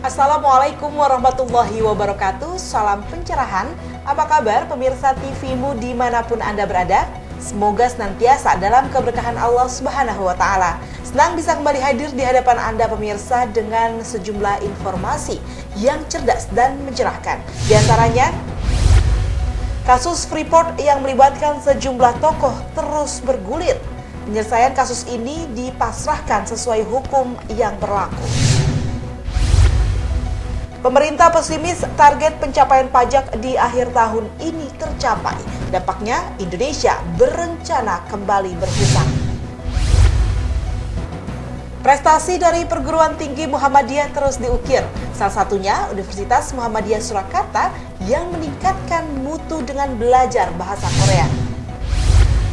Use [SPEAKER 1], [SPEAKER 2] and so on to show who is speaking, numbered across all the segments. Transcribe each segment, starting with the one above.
[SPEAKER 1] Assalamualaikum warahmatullahi wabarakatuh. Salam pencerahan. Apa kabar pemirsa TV-mu dimanapun Anda berada? Semoga senantiasa dalam keberkahan Allah Subhanahu wa Ta'ala. Senang bisa kembali hadir di hadapan Anda pemirsa dengan sejumlah informasi yang cerdas dan mencerahkan. Di antaranya, kasus Freeport yang melibatkan sejumlah tokoh terus bergulir. Penyelesaian kasus ini dipasrahkan sesuai hukum yang berlaku. Pemerintah pesimis target pencapaian pajak di akhir tahun ini tercapai. Dampaknya Indonesia berencana kembali berhutang. Prestasi dari perguruan tinggi Muhammadiyah terus diukir. Salah satunya Universitas Muhammadiyah Surakarta yang meningkatkan mutu dengan belajar bahasa Korea.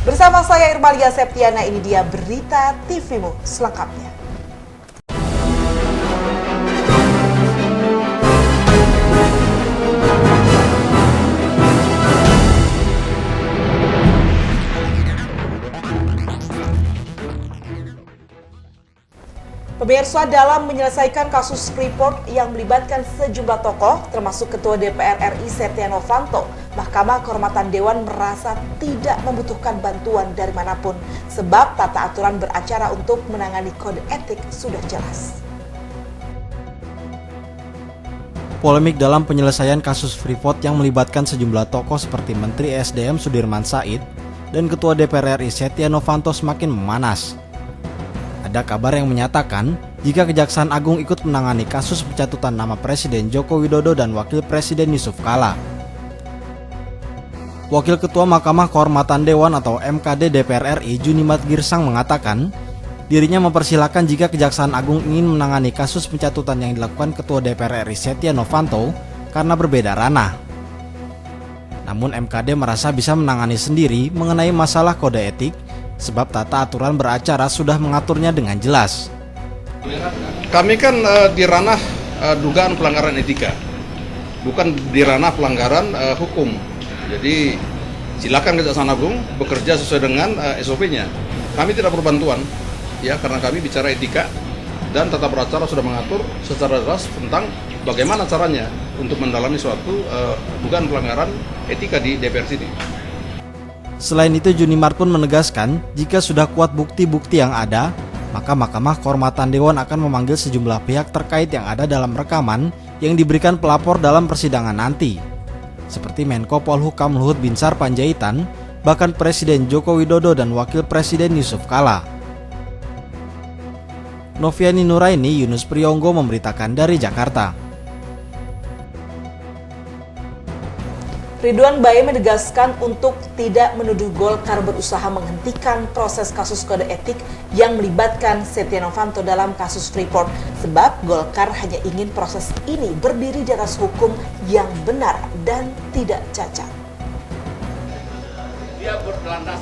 [SPEAKER 1] Bersama saya Irmalia Septiana, ini dia Berita TV-mu selengkapnya. Pemirsa, dalam menyelesaikan kasus Freeport yang melibatkan sejumlah tokoh, termasuk Ketua DPR RI Setia Novanto, Mahkamah Kehormatan Dewan merasa tidak membutuhkan bantuan dari manapun, sebab tata aturan beracara untuk menangani kode etik sudah jelas.
[SPEAKER 2] Polemik dalam penyelesaian kasus Freeport yang melibatkan sejumlah tokoh seperti Menteri SDM Sudirman Said dan Ketua DPR RI Setia Novanto semakin memanas. Ada kabar yang menyatakan jika Kejaksaan Agung ikut menangani kasus pencatutan nama Presiden Joko Widodo dan Wakil Presiden Yusuf Kala. Wakil Ketua Mahkamah Kehormatan Dewan atau MKD DPR RI Junimat Girsang mengatakan dirinya mempersilahkan jika Kejaksaan Agung ingin menangani kasus pencatutan yang dilakukan Ketua DPR RI Setia Novanto karena berbeda ranah. Namun MKD merasa bisa menangani sendiri mengenai masalah kode etik sebab tata aturan beracara sudah mengaturnya dengan jelas.
[SPEAKER 3] Kami kan di ranah dugaan pelanggaran etika, bukan di ranah pelanggaran hukum. Jadi silakan Kejaksaan Agung bekerja sesuai dengan SOP-nya. Kami tidak perlu bantuan, ya, karena kami bicara etika dan tata beracara sudah mengatur secara jelas tentang bagaimana caranya untuk mendalami suatu dugaan pelanggaran etika di DPR sini.
[SPEAKER 2] Selain itu, Junimart pun menegaskan jika sudah kuat bukti-bukti yang ada, maka Mahkamah Kehormatan Dewan akan memanggil sejumlah pihak terkait yang ada dalam rekaman yang diberikan pelapor dalam persidangan nanti, seperti Menko Polhukam Luhut Binsar Panjaitan, bahkan Presiden Joko Widodo dan Wakil Presiden Yusuf Kala. Noviani Nuraini, Yunus Priyonggo memberitakan dari Jakarta.
[SPEAKER 1] Ridwan Bae menegaskan untuk tidak menuduh Golkar berusaha menghentikan proses kasus kode etik yang melibatkan Setia Novanto dalam kasus Freeport, sebab Golkar hanya ingin proses ini berdiri di atas hukum yang benar dan tidak cacat.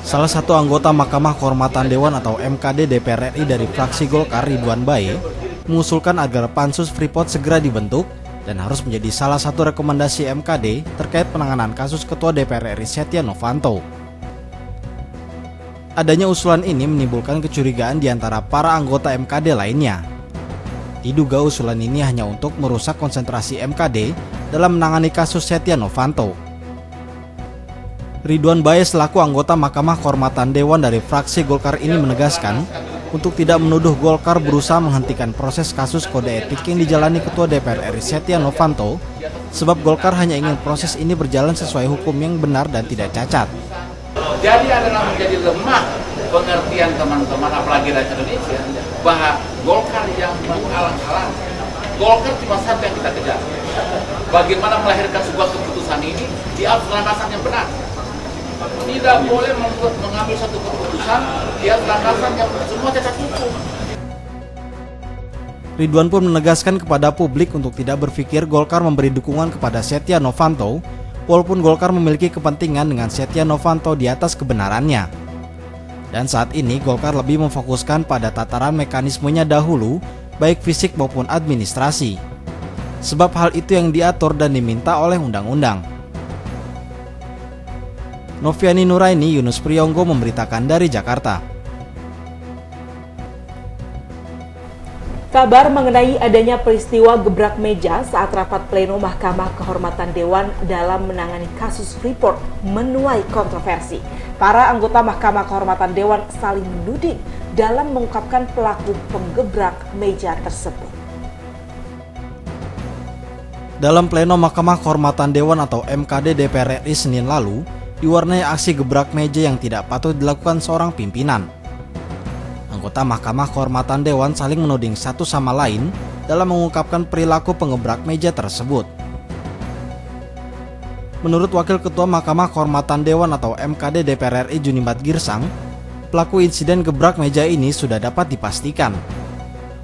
[SPEAKER 2] Salah satu anggota Mahkamah Kehormatan Dewan atau MKD DPR RI dari fraksi Golkar, Ridwan Bae, mengusulkan agar Pansus Freeport segera dibentuk dan harus menjadi salah satu rekomendasi MKD terkait penanganan kasus Ketua DPR RI Setia Novanto. Adanya usulan ini menimbulkan kecurigaan di antara para anggota MKD lainnya. Diduga usulan ini hanya untuk merusak konsentrasi MKD dalam menangani kasus Setia Novanto. Ridwan Bae selaku anggota Mahkamah Kehormatan Dewan dari fraksi Golkar ini menegaskan untuk tidak menuduh Golkar berusaha menghentikan proses kasus kode etik yang dijalani Ketua DPR RI Setia Novanto, sebab Golkar hanya ingin proses ini berjalan sesuai hukum yang benar dan tidak cacat.
[SPEAKER 4] Jadi adalah menjadi lemah pengertian teman-teman, apalagi rakyat Indonesia, bahwa Golkar yang mengalang-alang. Golkar cuma satu yang kita kejar. Bagaimana melahirkan sebuah keputusan ini di atas landasan yang benar. Tidak boleh mengambil satu keputusan di atas landasan yang semua cacat hukum.
[SPEAKER 2] Ridwan pun menegaskan kepada publik untuk tidak berpikir Golkar memberi dukungan kepada Setia Novanto, walaupun Golkar memiliki kepentingan dengan Setia Novanto di atas kebenarannya. Dan saat ini Golkar lebih memfokuskan pada tataran mekanismenya dahulu, baik fisik maupun administrasi. Sebab hal itu yang diatur dan diminta oleh undang-undang. Noviani Nuraini, Yunus Priyonggo memberitakan dari Jakarta.
[SPEAKER 1] Kabar mengenai adanya peristiwa gebrak meja saat rapat pleno Mahkamah Kehormatan Dewan dalam menangani kasus Freeport menuai kontroversi. Para anggota Mahkamah Kehormatan Dewan saling menuding dalam mengungkapkan pelaku penggebrak meja tersebut.
[SPEAKER 2] Dalam pleno Mahkamah Kehormatan Dewan atau MKD DPR RI Senin lalu, diwarnai aksi gebrak meja yang tidak patut dilakukan seorang pimpinan. Anggota Mahkamah Kehormatan Dewan saling menuding satu sama lain dalam mengungkapkan perilaku penggebrak meja tersebut. Menurut Wakil Ketua Mahkamah Kehormatan Dewan atau MKD DPR RI Junimat Girsang, pelaku insiden gebrak meja ini sudah dapat dipastikan.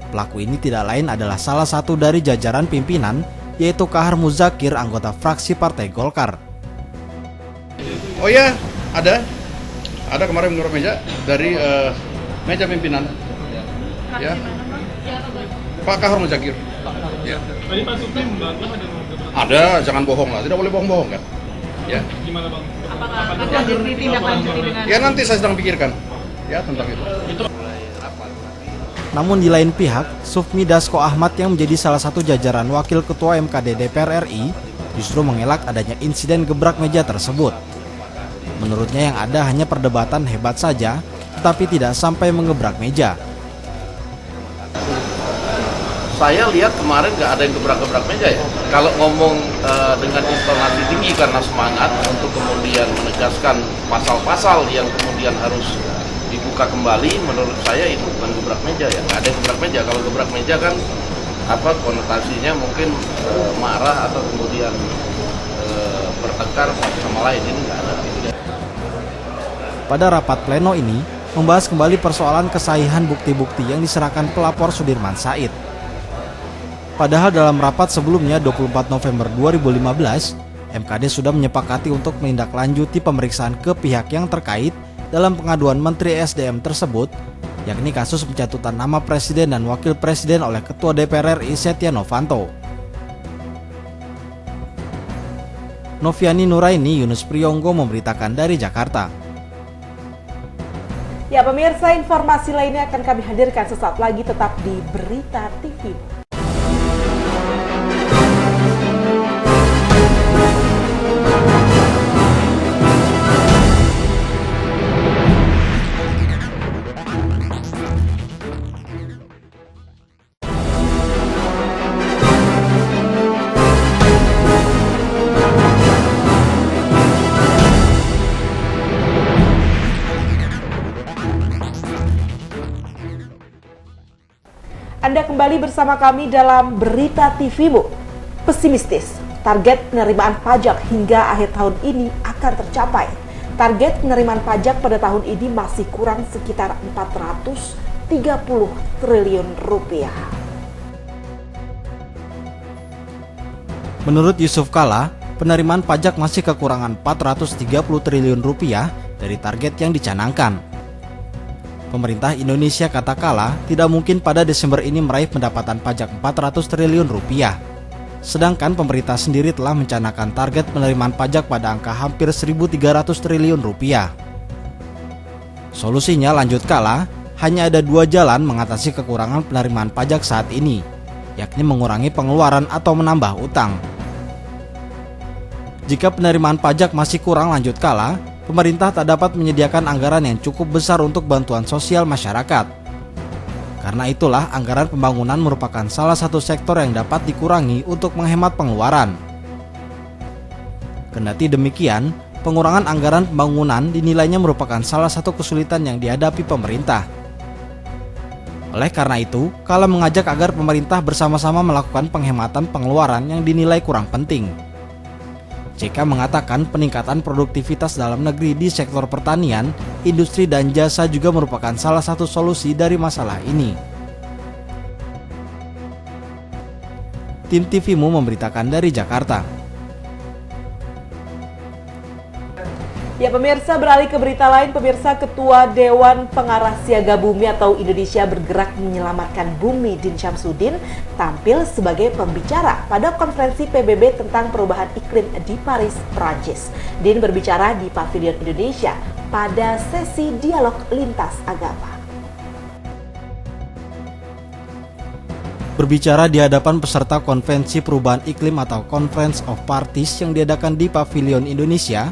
[SPEAKER 2] Pelaku ini tidak lain adalah salah satu dari jajaran pimpinan, yaitu Kahar Muzakir, anggota fraksi Partai Golkar.
[SPEAKER 3] Oh ya, ada kemarin menurut meja dari meja pimpinan, ya, Pak Kahar Muzakir. Ya.
[SPEAKER 5] Tadi Pak Supri membantah ada penggebrak.
[SPEAKER 3] Ada, jangan bohong lah, tidak boleh bohong-bohong kan. Ya.
[SPEAKER 5] Gimana Bang?
[SPEAKER 6] Apakah akan ditindaklanjuti dengan?
[SPEAKER 3] Ya nanti saya sedang pikirkan, ya tentang itu.
[SPEAKER 2] Namun di lain pihak, Sufmi Dasko Ahmad yang menjadi salah satu jajaran Wakil Ketua MKD DPR RI justru mengelak adanya insiden gebrak meja tersebut. Menurutnya yang ada hanya perdebatan hebat saja, tetapi tidak sampai mengebrak meja.
[SPEAKER 4] Saya lihat kemarin nggak ada yang gebrak-gebrak meja ya. Kalau ngomong dengan intonasi tinggi karena semangat untuk kemudian menegaskan pasal-pasal yang kemudian harus dibuka kembali, menurut saya itu bukan gebrak meja ya. Nggak ada yang gebrak meja. Kalau gebrak meja kan konotasinya mungkin marah atau kemudian bertengkar satu sama lain. Ini nggak ada.
[SPEAKER 2] Pada rapat pleno ini membahas kembali persoalan kesahihan bukti-bukti yang diserahkan pelapor Sudirman Said. Padahal dalam rapat sebelumnya 24 November 2015, MKD sudah menyepakati untuk menindaklanjuti pemeriksaan ke pihak yang terkait dalam pengaduan Menteri SDM tersebut, yakni kasus pencatutan nama Presiden dan Wakil Presiden oleh Ketua DPR RI Setia Novanto. Noviani Nuraini, Yunus Priyonggo memberitakan dari Jakarta.
[SPEAKER 1] Ya pemirsa, informasi lainnya akan kami hadirkan sesaat lagi, tetap di Berita TV. Anda kembali bersama kami dalam Berita TV-mu. Pesimistis, target penerimaan pajak hingga akhir tahun ini akan tercapai. Target penerimaan pajak pada tahun ini masih kurang sekitar 430 triliun rupiah.
[SPEAKER 2] Menurut Yusuf Kala, penerimaan pajak masih kekurangan 430 triliun rupiah dari target yang dicanangkan. Pemerintah Indonesia, kata Kala, tidak mungkin pada Desember ini meraih pendapatan pajak 400 triliun rupiah. Sedangkan pemerintah sendiri telah mencanangkan target penerimaan pajak pada angka hampir 1.300 triliun rupiah. Solusinya, lanjut Kala, hanya ada dua jalan mengatasi kekurangan penerimaan pajak saat ini, yakni mengurangi pengeluaran atau menambah utang. Jika penerimaan pajak masih kurang, lanjut Kala, pemerintah tak dapat menyediakan anggaran yang cukup besar untuk bantuan sosial masyarakat. Karena itulah anggaran pembangunan merupakan salah satu sektor yang dapat dikurangi untuk menghemat pengeluaran. Kendati demikian, pengurangan anggaran pembangunan dinilainya merupakan salah satu kesulitan yang dihadapi pemerintah. Oleh karena itu, Kala mengajak agar pemerintah bersama-sama melakukan penghematan pengeluaran yang dinilai kurang penting. JK mengatakan peningkatan produktivitas dalam negeri di sektor pertanian, industri dan jasa juga merupakan salah satu solusi dari masalah ini. Tim TV-mu memberitakan dari Jakarta.
[SPEAKER 1] Ya pemirsa, beralih ke berita lain, pemirsa, Ketua Dewan Pengarah Siaga Bumi atau Indonesia Bergerak Menyelamatkan Bumi, Din Syamsuddin, tampil sebagai pembicara pada konferensi PBB tentang perubahan iklim di Paris, Prancis. Din berbicara di Pavilion Indonesia pada sesi dialog lintas agama.
[SPEAKER 2] Berbicara di hadapan peserta konvensi perubahan iklim atau Conference of Parties yang diadakan di Pavilion Indonesia,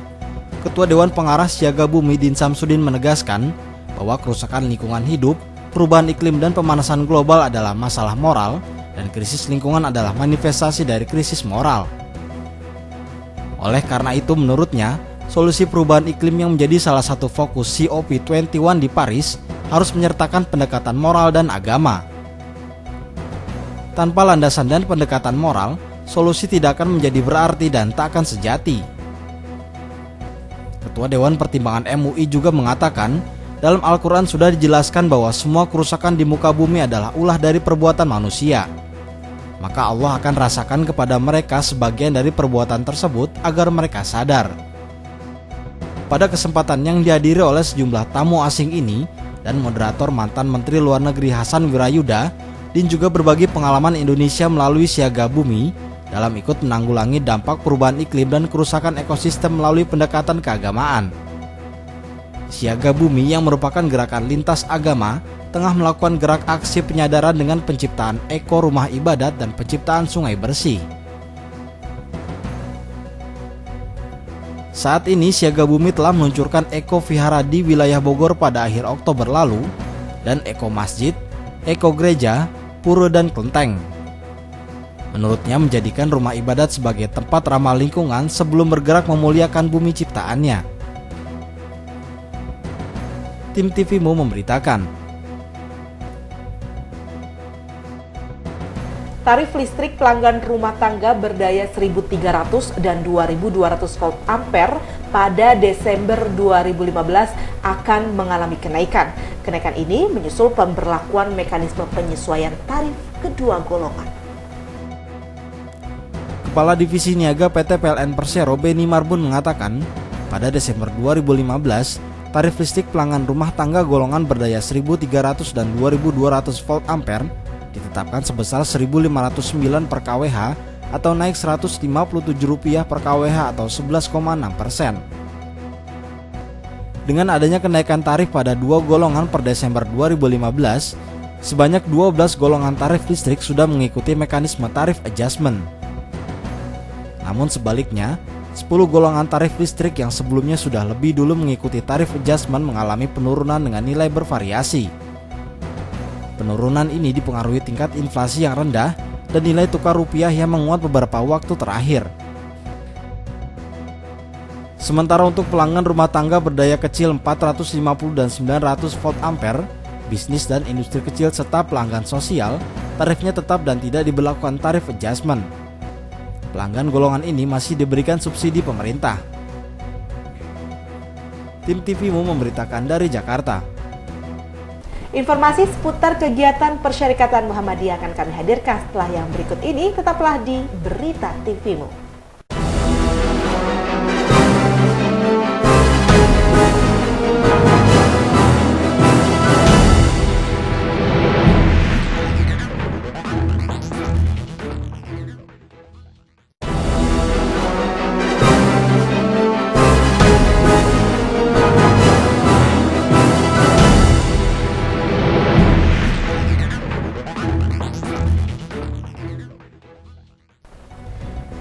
[SPEAKER 2] Ketua Dewan Pengarah Siaga Bumi Din Samsudin menegaskan bahwa kerusakan lingkungan hidup, perubahan iklim dan pemanasan global adalah masalah moral dan krisis lingkungan adalah manifestasi dari krisis moral. Oleh karena itu menurutnya, solusi perubahan iklim yang menjadi salah satu fokus COP21 di Paris harus menyertakan pendekatan moral dan agama. Tanpa landasan dan pendekatan moral, solusi tidak akan menjadi berarti dan tak akan sejati. Ketua Dewan Pertimbangan MUI juga mengatakan, dalam Al-Quran sudah dijelaskan bahwa semua kerusakan di muka bumi adalah ulah dari perbuatan manusia. Maka Allah akan rasakan kepada mereka sebagian dari perbuatan tersebut agar mereka sadar. Pada kesempatan yang dihadiri oleh sejumlah tamu asing ini dan moderator mantan Menteri Luar Negeri Hasan Wirayuda, Din juga berbagi pengalaman Indonesia melalui Siaga Bumi dalam ikut menanggulangi dampak perubahan iklim dan kerusakan ekosistem melalui pendekatan keagamaan. Siaga Bumi yang merupakan gerakan lintas agama tengah melakukan gerak aksi penyadaran dengan penciptaan eko rumah ibadat dan penciptaan sungai bersih. Saat ini Siaga Bumi telah meluncurkan eko vihara di wilayah Bogor pada akhir Oktober lalu dan eko masjid, eko gereja, pura dan kelenteng. Menurutnya menjadikan rumah ibadat sebagai tempat ramah lingkungan sebelum bergerak memuliakan bumi ciptaannya. Tim TVMU memberitakan.
[SPEAKER 1] Tarif listrik pelanggan rumah tangga berdaya 1.300 dan 2.200 volt ampere pada Desember 2015 akan mengalami kenaikan. Kenaikan ini menyusul pemberlakuan mekanisme penyesuaian tarif kedua golongan.
[SPEAKER 2] Kepala Divisi Niaga PT PLN Persero Beni Marbun mengatakan, pada Desember 2015, tarif listrik pelanggan rumah tangga golongan berdaya 1.300 dan 2.200 volt ampere ditetapkan sebesar Rp1.509 per kWh atau naik Rp157 per kWh atau 11,6%. Dengan adanya kenaikan tarif pada dua golongan per Desember 2015, sebanyak 12 golongan tarif listrik sudah mengikuti mekanisme tarif adjustment. Namun sebaliknya, 10 golongan tarif listrik yang sebelumnya sudah lebih dulu mengikuti tarif adjustment mengalami penurunan dengan nilai bervariasi. Penurunan ini dipengaruhi tingkat inflasi yang rendah dan nilai tukar rupiah yang menguat beberapa waktu terakhir. Sementara untuk pelanggan rumah tangga berdaya kecil 450 dan 900 volt ampere, bisnis dan industri kecil serta pelanggan sosial, tarifnya tetap dan tidak diberlakukan tarif adjustment. Pelanggan golongan ini masih diberikan subsidi pemerintah. Tim TVMU memberitakan dari Jakarta.
[SPEAKER 1] Informasi seputar kegiatan Persyarikatan Muhammadiyah akan kami hadirkan setelah yang berikut ini. Tetaplah di Berita TVMU.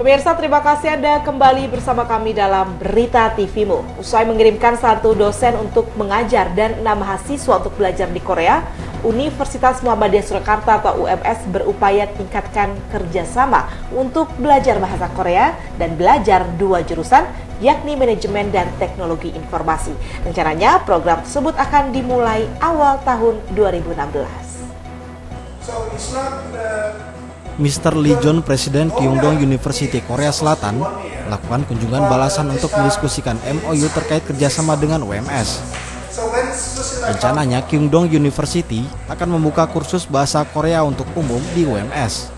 [SPEAKER 1] Pemirsa, terima kasih Anda kembali bersama kami dalam Berita TVMU. Usai mengirimkan 1 dosen untuk mengajar dan 6 mahasiswa untuk belajar di Korea, Universitas Muhammadiyah Surakarta atau UMS berupaya tingkatkan kerjasama untuk belajar bahasa Korea dan belajar 2 jurusan, yakni manajemen dan teknologi informasi. Rencananya program tersebut akan dimulai awal tahun 2016.
[SPEAKER 2] Mr. Lee Jong, Presiden Kyungdong University Korea Selatan, melakukan kunjungan balasan untuk mendiskusikan MOU terkait kerjasama dengan UMS. Rencananya Kyungdong University akan membuka kursus bahasa Korea untuk umum di UMS.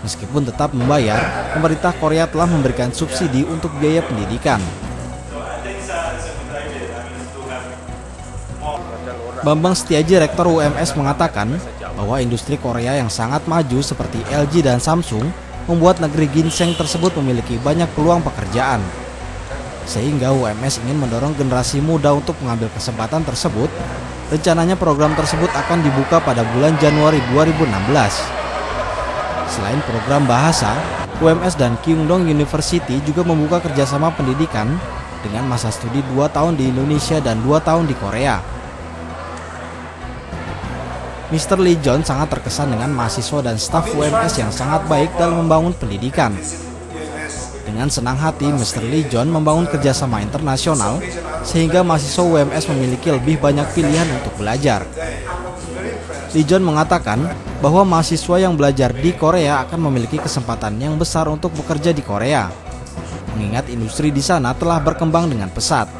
[SPEAKER 2] Meskipun tetap membayar, pemerintah Korea telah memberikan subsidi untuk biaya pendidikan. Bambang Setiaji, Rektor UMS, mengatakan bahwa industri Korea yang sangat maju seperti LG dan Samsung membuat negeri ginseng tersebut memiliki banyak peluang pekerjaan. Sehingga UMS ingin mendorong generasi muda untuk mengambil kesempatan tersebut Rencananya program tersebut akan dibuka pada bulan Januari 2016. Selain program bahasa, UMS dan Kyungdong University juga membuka kerjasama pendidikan dengan masa studi 2 tahun di Indonesia dan 2 tahun di Korea. Mr. Lee John sangat terkesan dengan mahasiswa dan staf UMS yang sangat baik dalam membangun pendidikan. Dengan senang hati, Mr. Lee John membangun kerjasama internasional sehingga mahasiswa UMS memiliki lebih banyak pilihan untuk belajar. Lee John mengatakan bahwa mahasiswa yang belajar di Korea akan memiliki kesempatan yang besar untuk bekerja di Korea, mengingat industri di sana telah berkembang dengan pesat.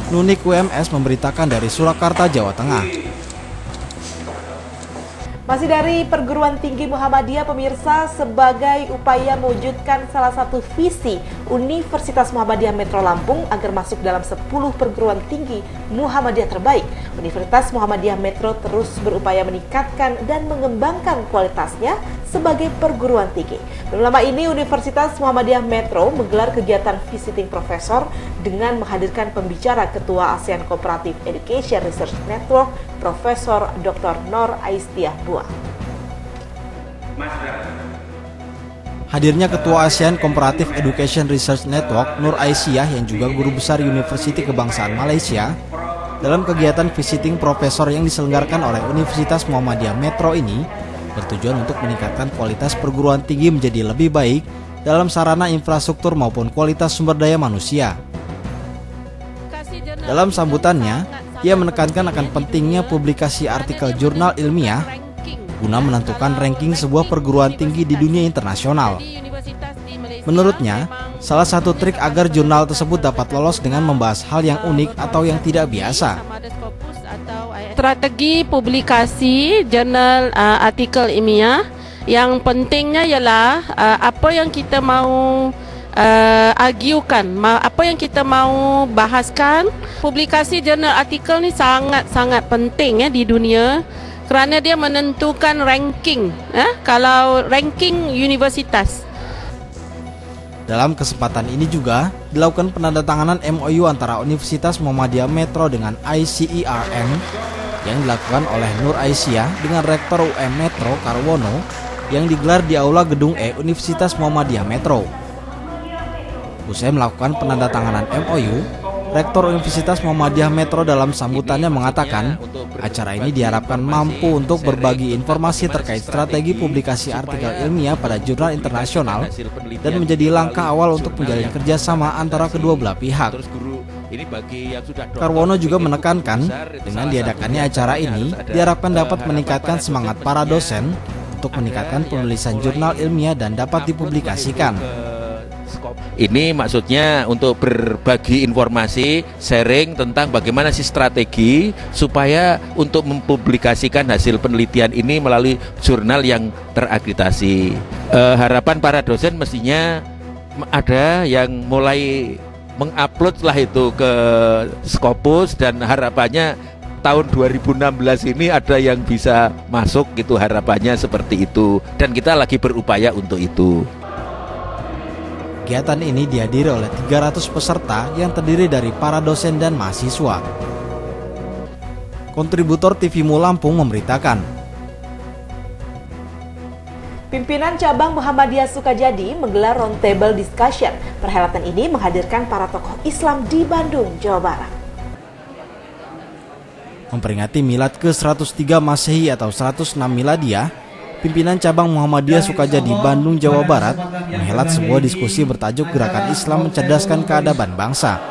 [SPEAKER 2] Nunik UMS memberitakan dari Surakarta, Jawa Tengah.
[SPEAKER 1] Masih dari Perguruan Tinggi Muhammadiyah, pemirsa, sebagai upaya mewujudkan salah satu visi Universitas Muhammadiyah Metro Lampung agar masuk dalam 10 perguruan tinggi Muhammadiyah terbaik, Universitas Muhammadiyah Metro terus berupaya meningkatkan dan mengembangkan kualitasnya sebagai perguruan tinggi. Belum lama ini Universitas Muhammadiyah Metro menggelar kegiatan visiting profesor dengan menghadirkan pembicara Ketua ASEAN Cooperative Education Research Network, Profesor Dr. Nur Aisyah Buah.
[SPEAKER 2] Hadirnya Ketua ASEAN Cooperative Education Research Network, Nur Aisyah, yang juga guru besar Universiti Kebangsaan Malaysia, dalam kegiatan visiting profesor yang diselenggarakan oleh Universitas Muhammadiyah Metro ini, bertujuan untuk meningkatkan kualitas perguruan tinggi menjadi lebih baik dalam sarana infrastruktur maupun kualitas sumber daya manusia. Dalam sambutannya, ia menekankan akan pentingnya publikasi artikel jurnal ilmiah guna menentukan ranking sebuah perguruan tinggi di dunia internasional. Menurutnya, salah satu trik agar jurnal tersebut dapat lolos dengan membahas hal yang unik atau yang tidak biasa.
[SPEAKER 7] Strategi publikasi jurnal artikel ilmiah yang pentingnya ialah apa yang kita mau argukan, apa yang kita mau bahaskan. Publikasi jurnal artikel ni sangat penting di dunia kerana dia menentukan ranking, kalau ranking universitas.
[SPEAKER 2] Dalam kesempatan ini juga dilakukan penandatanganan MOU antara Universitas Muhammadiyah Metro dengan ICERN yang dilakukan oleh Nur Aisyah dengan Rektor UM Metro Karwono yang digelar di Aula Gedung E Universitas Muhammadiyah Metro. Usai melakukan penandatanganan MOU, Rektor Universitas Muhammadiyah Metro dalam sambutannya mengatakan acara ini diharapkan mampu untuk berbagi informasi terkait strategi publikasi artikel ilmiah pada jurnal internasional dan menjadi langkah awal untuk menjalin kerjasama antara kedua belah pihak. Karwono juga menekankan dengan diadakannya acara ini diharapkan dapat meningkatkan semangat para dosen untuk meningkatkan penulisan jurnal ilmiah dan dapat dipublikasikan.
[SPEAKER 8] Ini maksudnya untuk berbagi informasi, sharing tentang bagaimana sih strategi supaya untuk mempublikasikan hasil penelitian ini melalui jurnal yang terakreditasi. Harapan para dosen mestinya ada yang mulai mengupload lah itu ke Scopus, dan harapannya tahun 2016 ini ada yang bisa masuk gitu, harapannya seperti itu, dan kita lagi berupaya untuk itu.
[SPEAKER 2] Kegiatan ini dihadiri oleh 300 peserta yang terdiri dari para dosen dan mahasiswa. Kontributor TVMU Lampung memberitakan.
[SPEAKER 1] Pimpinan Cabang Muhammadiyah Sukajadi menggelar roundtable discussion. Perhelatan ini menghadirkan para tokoh Islam di Bandung, Jawa Barat.
[SPEAKER 2] Memperingati Milad ke-103 Masehi atau 106 Miladiah, pimpinan Cabang Muhammadiyah Sukajadi Bandung, Jawa Barat menghelat sebuah diskusi bertajuk Gerakan Islam Mencerdaskan Keadaban Bangsa.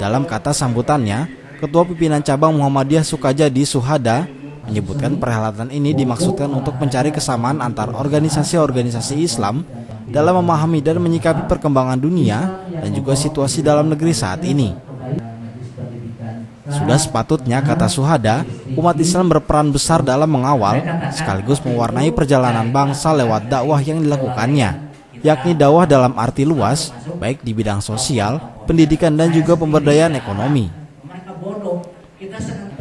[SPEAKER 2] Dalam kata sambutannya, Ketua Pimpinan Cabang Muhammadiyah Sukajadi Suhada menyebutkan perhelatan ini dimaksudkan untuk mencari kesamaan antar organisasi-organisasi Islam dalam memahami dan menyikapi perkembangan dunia dan juga situasi dalam negeri saat ini. Sudah sepatutnya, kata Suhada, umat Islam berperan besar dalam mengawal sekaligus mewarnai perjalanan bangsa lewat dakwah yang dilakukannya, yakni dakwah dalam arti luas, baik di bidang sosial, pendidikan dan juga pemberdayaan ekonomi.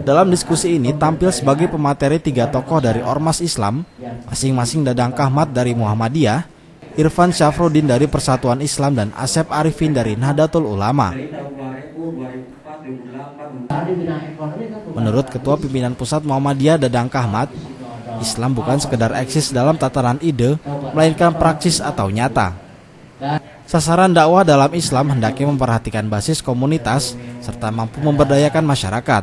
[SPEAKER 2] Dalam diskusi ini tampil sebagai pemateri 3 tokoh dari Ormas Islam, masing-masing Dadang Kahmat dari Muhammadiyah, Irfan Syafruddin dari Persatuan Islam dan Asep Arifin dari Nahdlatul Ulama. Menurut Ketua Pimpinan Pusat Muhammadiyah Dadang Kahmat, Islam bukan sekedar eksis dalam tataran ide, melainkan praksis atau nyata. Sasaran dakwah dalam Islam hendaknya memperhatikan basis komunitas serta mampu memberdayakan masyarakat.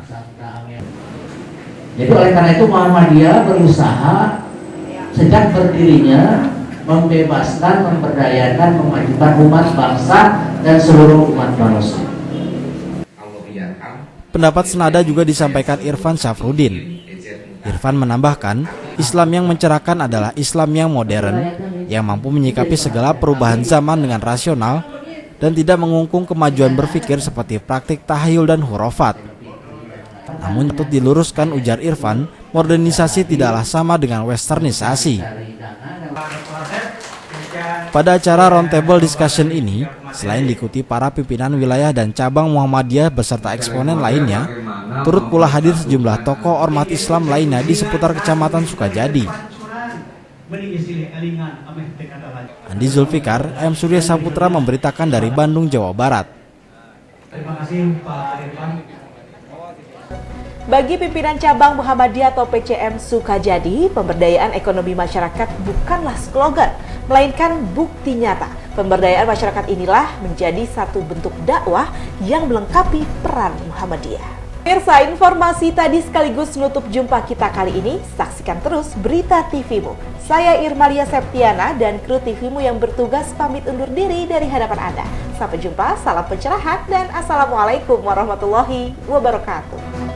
[SPEAKER 9] Jadi oleh karena itu Muhammadiyah berusaha sejak berdirinya membebaskan, memberdayakan, memajukan umat bangsa dan seluruh umat manusia.
[SPEAKER 2] Pendapat senada juga disampaikan Irfan Syafruddin. Irfan menambahkan, Islam yang mencerahkan adalah Islam yang modern, yang mampu menyikapi segala perubahan zaman dengan rasional dan tidak mengungkung kemajuan berpikir seperti praktik tahayul dan hurafat. Namun patut diluruskan, ujar Irfan, modernisasi tidaklah sama dengan westernisasi. Pada acara roundtable discussion ini, selain diikuti para pimpinan wilayah dan cabang Muhammadiyah beserta eksponen lainnya, turut pula hadir sejumlah tokoh ormas Islam lainnya di seputar Kecamatan Sukajadi. Andi Zulfikar, M. Surya Saputra memberitakan dari Bandung, Jawa Barat.
[SPEAKER 6] Terima kasih Pak Irfan.
[SPEAKER 1] Bagi pimpinan cabang Muhammadiyah atau PCM Sukajadi, pemberdayaan ekonomi masyarakat bukanlah slogan, melainkan bukti nyata. Pemberdayaan masyarakat inilah menjadi satu bentuk dakwah yang melengkapi peran Muhammadiyah. Pemirsa, informasi tadi sekaligus menutup jumpa kita kali ini. Saksikan terus Berita TVmu. Saya Irmalia Septiana dan kru TVmu yang bertugas pamit undur diri dari hadapan Anda. Sampai jumpa, salam pencerahan, dan Assalamualaikum warahmatullahi wabarakatuh.